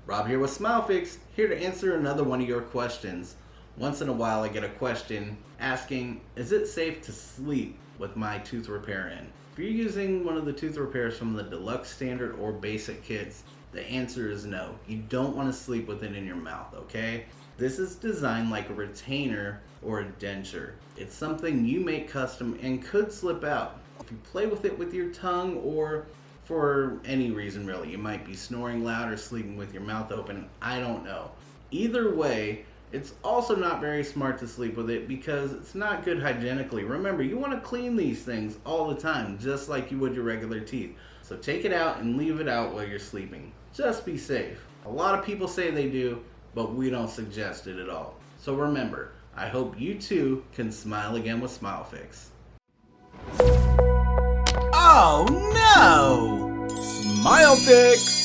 Rob here with SmileFix, here to answer another one of your questions. Once in a while I get a question asking, is it safe to sleep with my tooth repair in? If you're using one of the tooth repairs from the deluxe, standard, or basic kits, the answer is no. You don't want to sleep with it in your mouth, okay? This is designed like a retainer or a denture. It's something you make custom and could slip out. If you play with it with your tongue or for any reason really, you might be snoring loud or sleeping with your mouth open, I don't know. Either way, it's also not very smart to sleep with it because it's not good hygienically. Remember, you want to clean these things all the time, just like you would your regular teeth. So take it out and leave it out while you're sleeping. Just be safe. A lot of people say they do, but we don't suggest it at all. So remember, I hope you too can smile again with SmileFix. Oh no! SmileFix!